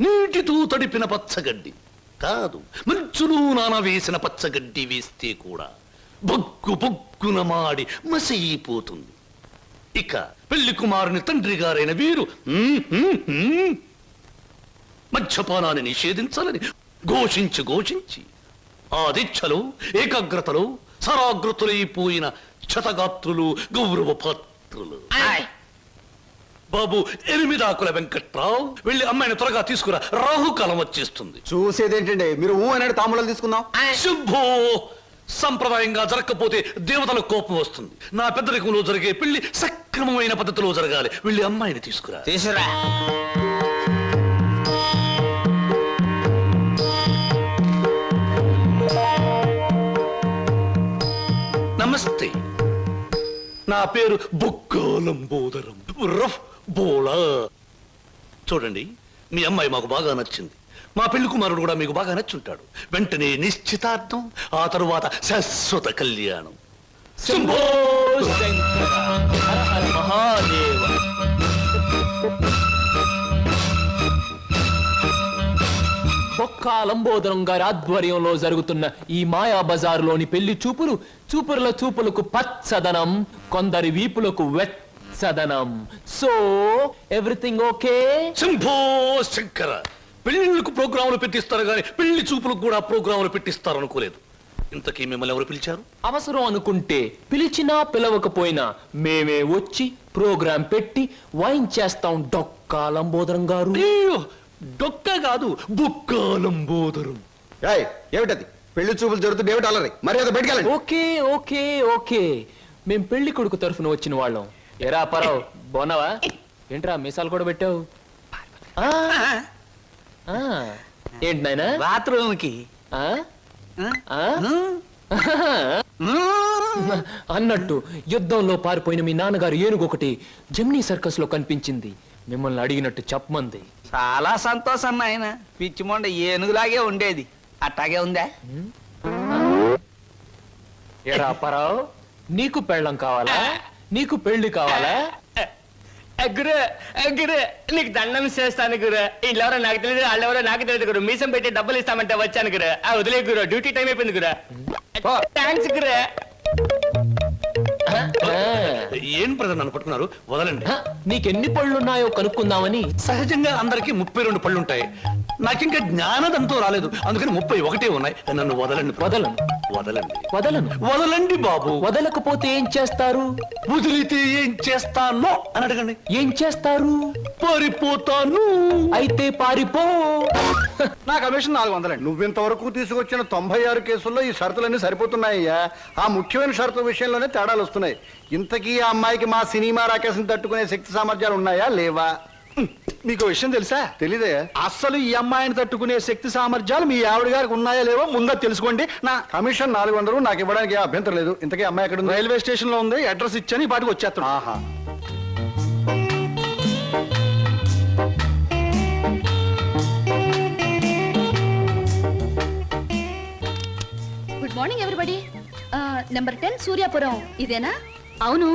నీటితో తడిపిన పచ్చగడ్డి కాదు, మంచులో నానవేసిన పచ్చగడ్డి వేస్తే కూడా బొగ్గు బొగ్గున మాడి మసైపోతుంది. ఇక పెళ్లి కుమారుని తండ్రి గారైన వీరు మద్యపానాన్ని నిషేధించాలని ఘోషించి ఆ దీక్షలో ఏకాగ్రతలో సరాగ్రతులైపోయిన క్షతగాత్రులు, గౌరవ పాత్రులు. బాబు, 8 ఆకుల వెంకట్రావు, వెళ్ళి అమ్మాయిని త్వరగా తీసుకురా, రాహుకాలం వచ్చేస్తుంది. చూసేదేంటండి, మీరు ఊ అన్నాడు తాములు తీసుకుందాం. శుభో. సంప్రదాయంగా జరగకపోతే దేవతలకు కోపం వస్తుంది. నా పెద్దరికంలో జరిగే పెళ్లి సక్రమమైన పద్ధతిలో జరగాలి. వెళ్ళి అమ్మాయిని తీసుకురా. తీసురా. నమస్తే, నా పేరు బొక్కాలంబోదరం రఫ్ బోళా. చూడండి, మీ అమ్మాయి మాకు బాగా నచ్చింది. మా పెళ్లి కుమారుడు కూడా మీకు బాగా నచ్చుంటాడు. వెంటనే నిశ్చితార్థం, ఆ తరువాత శాశ్వత కళ్యాణం. శంభో శంకర హర హర మహాదేవ. బొక్కా లంబోదరం గారి ఆధ్వర్యంలో జరుగుతున్న ఈ మాయా బజారులోని పెళ్లి చూపులు, చూపుల చూపులకు పచ్చదనం, కొందరి వీపులకు వెచ్చదనం. So everything okay? Shambho Shankara. పెళ్లిళ్ళకు ప్రోగ్రాములు పెట్టిస్తారు కానీ పెళ్లి చూపులకు కూడా ప్రోగ్రాములు పెట్టిస్తారు అనుకోలేదు. ఇంతకీ మిమ్మల్ని ఎవరు పిలిచారు? అవసరం అనుకుంటే, పిలిచినా పిలవకపోయినా మేమే వచ్చి ప్రోగ్రాం పెట్టి వైన్ చేస్తాం డొక్కా లంబోదరం గారు. అయ్యో, డొక్క కాదు, బొక్కాలంబోదరం. ఏమిటది? పెళ్లి చూపులు జరుగుతూ డేవిడ్ అల్లరి మరి అది బయటకెళ్ళండి. ఓకే ఓకే ఓకే మేం పెళ్లి కొడుకు తరఫున వచ్చిన వాళ్ళం. ఎరా పరావు బాగున్నావా? ఏంట్రా మీసాలు కూడా పెట్టావు? ఆ, ఆ, ఏంటి నాయనా? బాత్రూమ్కి ఆ? ఆ? అన్నట్టు యుద్ధంలో పారిపోయిన మీ నాన్నగారు ఏనుగు ఒకటి జమ్నీ సర్కస్ లో కనిపించింది. మిమ్మల్ని అడిగినట్టు చెప్పమంది. చాలా సంతోషం నాయన. పిచ్చి మొండ ఏనుగులాగే ఉండేది, అట్టాగే ఉందా? ఎరా పరావు నీకు పెళ్ళం కావాలా? నీకు పెళ్లి కావాలా? గురు గురు నీకు దండం చేస్తాను గురు. వీళ్ళెవరో నాకు తెలియదు, వాళ్ళెవరో నాకు తెలియదు గురు. మీసం పెట్టి డబ్బులు ఇస్తామంటే వచ్చాను గురు. వదిలే గురు, డ్యూటీ టైం అయిపోయింది గురు. థ్యాంక్స్ గురు. ఏం ప్రధాన నన్ను పట్టుకున్నారు? వదలండి. నీకెన్ని పళ్ళున్నాయో కనుక్కుందామని. సహజంగా అందరికి 32 పళ్ళుంటాయి. నాకింకా జ్ఞానదంతో రాలేదు, అందుకని 31 ఉన్నాయి. నన్ను వదలండి. వదలను వదలండి. వదలను. వదలండి బాబు. వదలకపోతే ఏం చేస్తారు? వదిలితే ఏం చేస్తానో అని అడగండి. ఏం చేస్తారు? పారిపోతాను. అయితే పారిపో. నా కమిషన్ 400. నువ్వింతవరకు తీసుకొచ్చిన 96 కేసుల్లో ఈ షరతులన్నీ సరిపోతున్నాయ్యా. ఆ ముఖ్యమైన షరతు విషయంలోనే తేడాలు వస్తున్నాయి. ఇంతకీ ఆ అమ్మాయికి మా సినిమా రాకేశం తట్టుకునే శక్తి సామర్థ్యాలు ఉన్నాయా లేవా? మీకు విషయం తెలుసా? తెలీదే. అస్సలు ఈ అమ్మాయిని తట్టుకునే శక్తి సామర్థ్యాలు మీ ఆవిడ గారికి ఉన్నాయా లేవో ముందా తెలుసుకోండి. నా కమిషన్ 400 నాకు ఇవ్వడానికి ఏ అభ్యంతరం లేదు. ఇంతకీ అమ్మాయి ఎక్కడ ఉంది? రైల్వే స్టేషన్ లో ఉంది. అడ్రస్ ఇచ్చాను, ఈ పాటికి వచ్చేస్తాను. ఆహా. Good morning everybody. Number 10 Suryapuram ఇదేనా? అవును.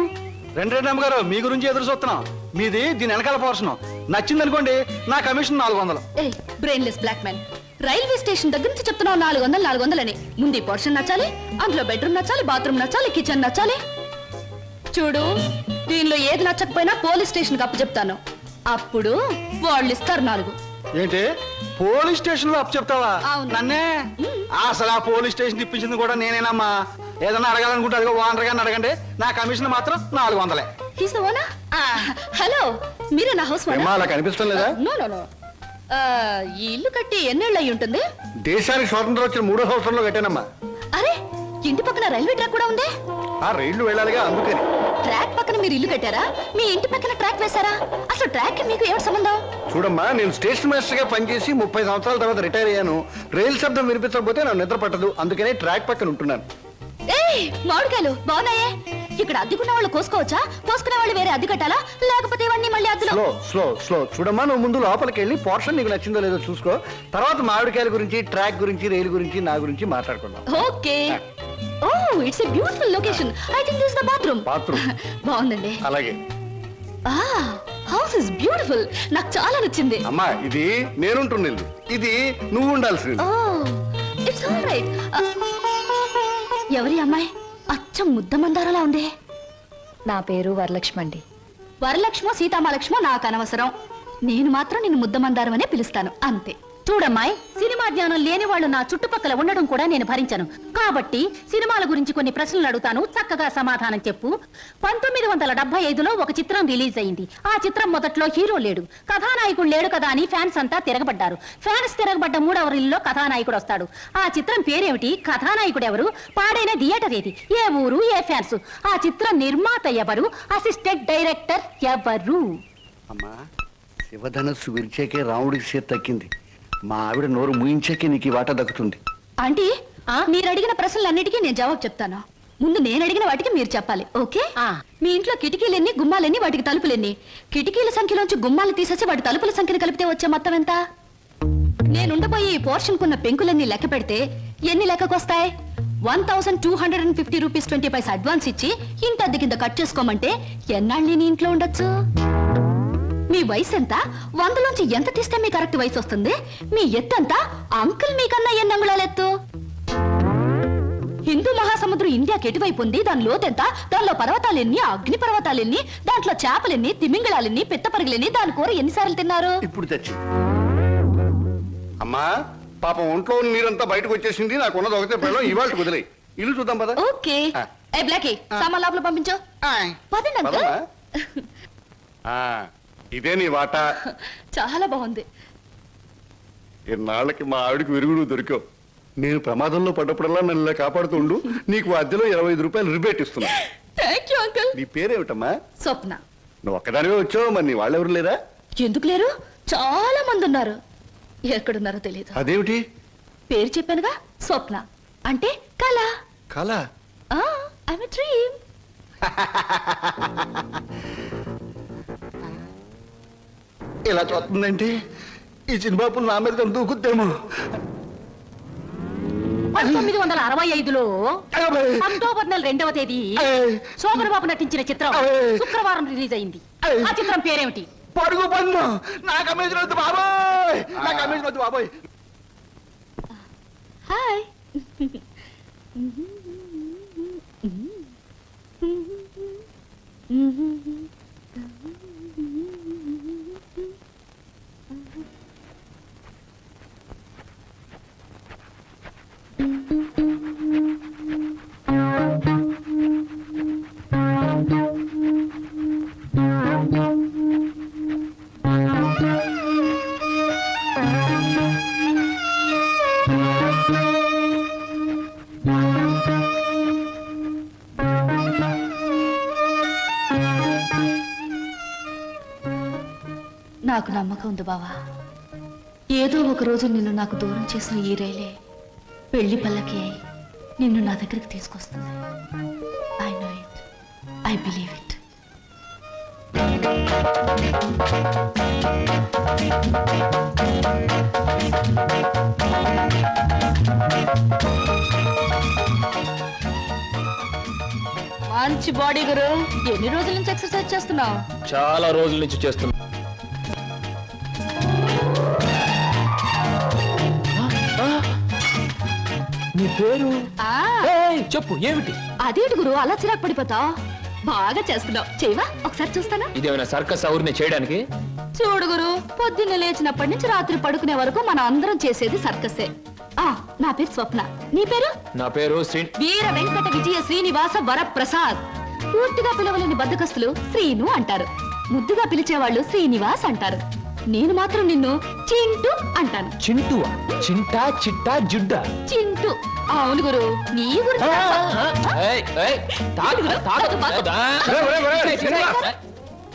రెండమ్మ గారు మీ గురించి ఎదురు చూస్తున్నాం. మీది దీని వెనకాల పోర్షన్ నచ్చింది అనుకోండి, నా కమిషన్ 400. ఏయ్ brainless black man, railway station దగ్గర నుంచి చెప్తున్నావు 400 అని. ముందు ఈ పోర్షన్ నచ్చాలి, అందులో బెడ్రూమ్ నచ్చాలి, బాత్రూమ్ నచ్చాలి, కిచెన్ నచ్చాలి. చూడు, దీనిలో ఏది నచ్చకపోయినా పోలీస్ స్టేషన్ కి అప్పు చెప్తాను. అప్పుడు వాళ్ళు ఇస్తారు 4. ఏంటి పోలీస్ స్టేషన్ లో అప్పు చెప్తావా? అవును. నన్నే? అసలు ఆ పోలీస్ స్టేషన్ ఇప్పించింది కూడా నేనేనమ్మా. ఏదన్నా అడగాలనుకుంటే అదిగో ఓనర్ గారిని అడగండి. నా కమిషన్ మాత్రం 400. He's the owner. హలో, మీరే నా హౌస్ ఏమ్మా, అలా కనిపిస్తం లేదా? No no no. ఈ ఇల్లు కట్టి ఎన్నేళ్ళు అయి ఉంటుంది? దేశానికి స్వాతంత్రం వచ్చిన 3వ సంవత్సరంలో కట్టానమ్మా. అరే, ఇంటి పక్కన రైల్వే ట్రాక్ కూడా ఉంది. ఆ రైళ్లు వెళ్ళాలిగా, అందుకని. ట్రాక్ పక్కన మీరు ఇల్లు కట్టారా? మీ ఇంటి పక్కన ట్రాక్ వేశారా? అసలు ట్రాక్ మీకు ఏమిటి సంబంధం? చూడమ్మా, నేను స్టేషన్ మాస్టర్ గా పనిచేసి 30 సంవత్సరాల తర్వాత రిటైర్ అయ్యాను. రైలు శబ్దం వినిపించకపోతే నాకు నిద్ర పట్టదు, అందుకనే ట్రాక్ పక్కన ఉంటున్నాను. ఏయ్, మామిడికాయలు బాగున్నాయే. ఇక్కడ అద్దెకున్న వాళ్ళు కోసుకోవచ్చా? కోసుకునే వాళ్ళు వేరే అద్దె కట్టాలా? లేకపోతే ఇవన్నీ మళ్ళీ అద్దెలో? Slow slow slow. చూడమ్మా, నువ్వు ముందు లోపలికి వెళ్ళి పోర్షన్ నీకు నచ్చిందో లేదో చూసుకో. తర్వాత మామిడికాయల గురించి, ట్రాక్ గురించి, రైలు గురించి, నా గురించి మాట్లాడుకుందాం. Okay. Oh, it's a beautiful location. I think this the bathroom. Bathroom బాగుందండి. అలాగే. House is beautiful. నాకు చాలా నచ్చింది. అమ్మా, ఇది నేనుంటున్న ఇల్లు, ఇది నువ్వు ఉండాల్సింది. ఓ, ఇట్స్ ఆల్ రైట్. ఎవరి అమ్మాయి? అచ్చం ముద్ద మందారలా ఉంది. నా పేరు వరలక్ష్మి అండి. వరలక్ష్మో సీతామలక్ష్మో నాకు అనవసరం. నేను మాత్రం నిన్ను ముద్ద మందారం అనే పిలుస్తాను, అంతే. చూడమ్మాయి, సినిమా జ్ఞానం లేని వాళ్ళు నా చుట్టుపక్కల ఉండడం కూడా నేను భరించను. కాబట్టి సినిమాల గురించి కొన్ని ప్రశ్నలు అడుగుతాను, చక్కగా సమాధానం చెప్పు. 1975లో ఒక చిత్రం రిలీజ్ అయింది. ఆ చిత్రం మొదట్లో హీరో లేడు, కథానాయకుడు లేడు కదా అని ఫ్యాన్స్ అంతా తిరగబడ్డారు. ఫ్యాన్స్ తిరగబడ్డ 3వ రీల్లో కథానాయకుడు వస్తాడు. ఆ చిత్రం పేరేమిటి? కథానాయకుడు ఎవరు? పాడైన థియేటర్ ఏది? ఏ ఊరు? ఏ ఫ్యాన్స్? ఆ చిత్రం నిర్మాత ఎవరు? అసిస్టెంట్ డైరెక్టర్ ఎవరు? అమ్మా, శివధనస్సు విరిచాకే రాముడికి చేతి తక్కింది. మా ఆవిడ నోరు ముయించాకే నీకు ఈ వాటా దక్కుతుంది. ఆంటీ, మీరు అడిగిన ప్రశ్నలన్నిటికీ నేను జవాబు చెప్తాను. ముందు నేను అడిగిన వాటికి మీరు చెప్పాలి, ఓకే? మీ ఇంట్లో కిటికీలెన్ని, గుమ్మాలెన్ని, వాటికి తలుపులెన్ని? కిటికీల సంఖ్యలోంచి గుమ్మాలు తీసేసి వాటి తలుపుల సంఖ్యను కలిపితే వచ్చే మొత్తం ఎంత? నేనుండబోయి ఈ పోర్షన్ కున్న పెంకులన్నీ లెక్క పెడితే ఎన్ని లెక్కకొస్తాయి? 1250 రూపీస్ 20 పైసా అడ్వాన్స్ ఇచ్చి ఇంటి అద్దె కింద కట్ చేసుకోమంటే ఎన్నాళ్ళు నీ ఇంట్లో ఉండొచ్చు? మీ వయసు ఎంత? 100లోంచి ఎంత తీస్తే మీ కరెక్ట్ వయసు వస్తుంది? మీ ఎత్తు ఎంత? అంకుల్ మీకన్నా ఎన్ని అంగుళాల ఎత్తు? హిందూ మహాసముద్రం ఇండియాకి ఎటువైపు ఉంది? దాని లోతెంత? దానిలో పర్వతాలెన్ని, అగ్ని పర్వతాలెన్ని, దాంట్లో చేపలెన్ని, తిమింగళాలెన్ని, పిత్తపరుగులెన్ని, దాని కూర ఎన్నిసార్లు తిన్నారు? ఇప్పుడు తెచ్చి. అమ్మా, పాపం ఒంట్లో నీరంతా బయటకు వచ్చేసింది. నాకున్నది ఒకటే పిల్లలు, ఇవాళ కుదిలే. ఇల్లు చూద్దాం పద. ఓకే. ఏ బ్లాకీ, సామాన్ లోపల పంపించు. పదండి అంకుల్. ఇదే నీ వాటా. చాలా బాగుంది. ఇన్నాళ్ళకి మా ఆవిడికి విరుగుడు దొరికావు. నేను ప్రమాదంలో పడ్డప్పుడల్లా నన్ను ఇలా కాపాడుతుండు. నీకు అద్దెలో 25 రూపాయలు రిబేట్ ఇస్తున్నా. Thank you uncle. నీ పేరేమిటమ్మా? స్వప్న. నువ్వు ఒక్కదానివే వచ్చావు, మరి నీ వాళ్ళెవరు లేరా? ఎందుకు లేరు? చాలా మంది ఉన్నారు. ఎక్కడున్నారో తెలియదు. అదేమిటి? పేరు చెప్పానుగా, స్వప్న అంటే కళ. కళ? I'm a dream. ఇలా చూస్తుందంటే ఈ చిన్నబాబు నా మీద దూకుద్దేమో. 1965లో అక్టోబర్ నెల 2వ తేదీ శోభన్ బాబు నటించిన చిత్రం శుక్రవారం రిలీజ్ అయింది. ఆ చిత్రం పేరేమిటి? పడుగు పన్ను. నాకు అమ్మేసిన వద్దు బాబోయ్, నాకు అమ్మేసిన వద్దు బాబోయ్. హాయ్. నాకు నమ్మకం ఉంది బావా. ఏదో ఒక రోజు నిన్ను నాకు దూరం చేసిన ఈ రైలే పెళ్లి పల్లకి అయి నిన్ను నా దగ్గరికి తీసుకొస్తుంది. I know it, I believe it. మంచి బాడీ గురు. ఎన్ని రోజుల నుంచి ఎక్సర్సైజ్ చేస్తున్నావు? చాలా రోజుల నుంచి చేస్తున్నా. నీ పేరు? చెప్పు, ఏమిటి? అదేంటి గురు అలా చిరాకు పడిపోతావు? బాగా చేస్తున్నావు. చేయవా ఒకసారి చూస్తానా? ఇదేమైనా సర్కస్ ఔర్ని చేయడానికి? చూడు గురు, పొద్దున్న లేచినప్పటి నుంచి రాత్రి పడుకునే వరకు మనం అందరం చేసేది సర్కసే. నా పేరు స్వప్న. నీ పేరు? నా పేరు వీర వెంకట విజయ శ్రీనివాస వరప్రసాద్. పూర్తిగా పిలవలేని బద్దకస్తులు శ్రీను అంటారు. ముద్దుగా పిలిచేవాళ్ళు శ్రీనివాస్ అంటారు. నేను మాత్రం నిన్ను చింటూ అంటాను. చింటూవా? చింటా, చిట్టా, జుడ్డా? చింటూ. అవును గురు, నీ గురించి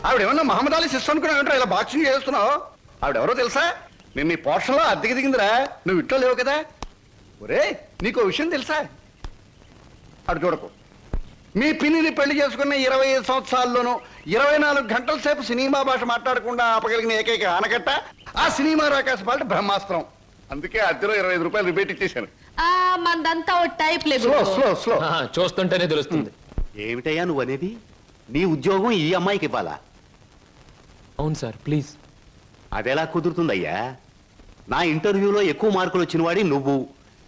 ఆవిడేమన్నా మహమ్మద్ అలీ సిస్టర్ అనుకున్నావు? ఇలా బాక్సింగ్ చేస్తున్నావు. ఆవిడెవరో తెలుసా? నేను నీ పోర్షన్లో అద్దెకి దిగిందిరా. నువ్వు ఇంట్లో లేవు కదా. ఒరే, నీకు విషయం తెలుసా? అటు చూడకు. మీ పిన్నిని పెళ్లి చేసుకున్న 25 సంవత్సరాల్లోనూ 24 గంటల సేపు సినిమా భాష మాట్లాడకుండా ఆపగలిగిన ఏకైక ఆనకట్ట ఆ సినిమా రాకాశ పాట బ్రహ్మాస్త్రం. అందుకే అద్దెలో 25 రూపాయలు రిబేట్ ఇచ్చేశాను. మందంతా టైప్ లేదు. స్లో. చూస్తుంటేనే తెలుస్తుంది. ఏమిటయ్యా నువ్వు అనేది? నీ ఉద్యోగం ఈ అమ్మాయికి ఇవ్వాలా? అవును సార్, ప్లీజ్. అదెలా కుదురుతుందయ్యా? నా ఇంటర్వ్యూలో ఎక్కువ మార్కులు వచ్చినవాడి నువ్వు.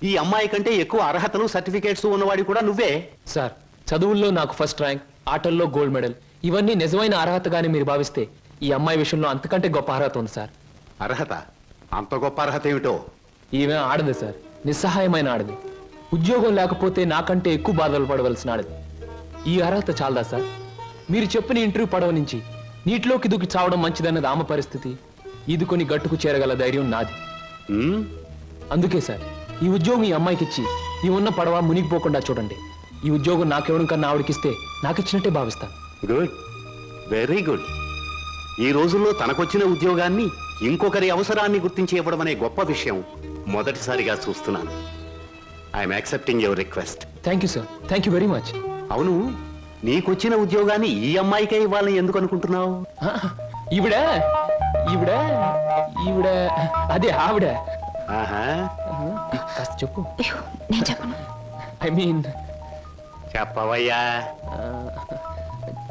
ఈ అమ్మాయి కంటే ఎక్కువ అర్హతలు సర్టిఫికేట్స్ ఉన్నవాడి కూడా నువ్వే. సార్, చదువుల్లో నాకు ఫస్ట్ ర్యాంక్, ఆటల్లో గోల్డ్ మెడల్, ఇవన్నీ నిజమైన అర్హతగానే మీరు భావిస్తే ఈ అమ్మాయి విషయంలో అంతకంటే గొప్ప అర్హత ఉంది సార్. అర్హత? అంత గొప్ప అర్హత ఏమిటో? ఈమె ఆడదు సార్, నిస్సహాయమైన ఆడది. ఉద్యోగం లేకపోతే నాకంటే ఎక్కువ బాధలు పడవలసిన ఆడది. ఈ అర్హత చాలదా సార్? మీరు చెప్పిన ఇంటర్వ్యూ పడవ నుంచి నీటిలోకి దూకి చావడం మంచిదన్నది ఆమె పరిస్థితి. ఈదుకొని గట్టుకు చేరగల ధైర్యం నాది. అందుకే సార్, ఈ ఉద్యోగం ఈ అమ్మాయికి ఇచ్చి ఈ ఉన్న పడవ మునిగిపోకుండా చూడండి. ఈ ఉద్యోగం నాకెవడం కన్నా ఆవిడకిస్తే నాకిచ్చినట్టే భావిస్తాను. Good, very good. ఈ రోజుల్లో తనకొచ్చిన ఉద్యోగాన్ని ఇంకొకరి అవసరాన్ని గుర్తించి ఇవ్వడం అనే గొప్ప విషయం మొదటిసారిగా చూస్తున్నాను. I'm accepting your request. Thank you sir, thank you very much. అవును, నీకొచ్చిన ఉద్యోగాన్ని ఈ అమ్మాయికే ఇవ్వాలని ఎందుకు అనుకుంటున్నావు? ఈవిడ ఈవిడ ఈవిడ అదే ఆవిడ. కాస్త చెప్పు. నేను చెప్పను. ఐ మీన్ చెప్పవయ్యా.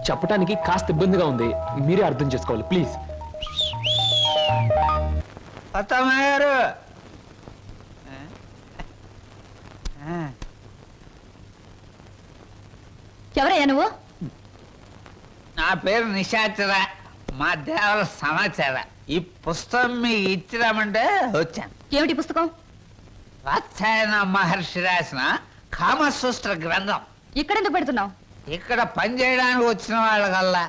చెప్పడానికి కాస్త ఇబ్బందిగా ఉంది, మీరే అర్థం చేసుకోవాలి ప్లీజ్. అత్తమ్మారు, ఎవరయ్యా నువ్వు? నా పేరు నిశాచర, మా దేవర సమాచార. ఈ పుస్తకం మీకు ఇచ్చిరామంటే వచ్చాను. ఏమిటి పుస్తకం? వాత్సాయన మహర్షి రాసిన కామసూత్ర గ్రంథం. ఇక్కడెందుకు పెడుతున్నావు? ఇక్కడ పనిచేయడానికి వచ్చిన వాళ్ళకల్లా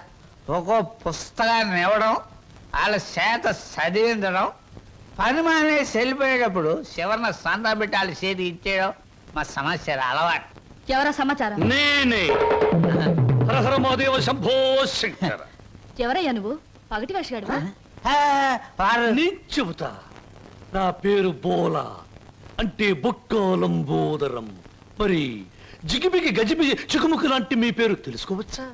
ఒక్కో పుస్తకాన్ని ఇవ్వడం, వాళ్ళ చేత చదివించడం, పని మానేసి వెళ్ళిపోయేటప్పుడు చివరిన సందా పెట్టాలి చేతి ఇచ్చేయడం మా సమస్య అలవాటు. ఎవరా సమాచారం? నేనే హరహర మహాదేవ శంభో శంకర. ఎవరయ్యా నువ్వు? పగటి వేషగాడు. నీ చెబుతా. నా పేరు బోలా, అంటే బొక్కాలంబోదరం. మరి జిగిబిగి గజిబిగి చికుముకు లాంటి మీ పేరు తెలుసుకోవచ్చా?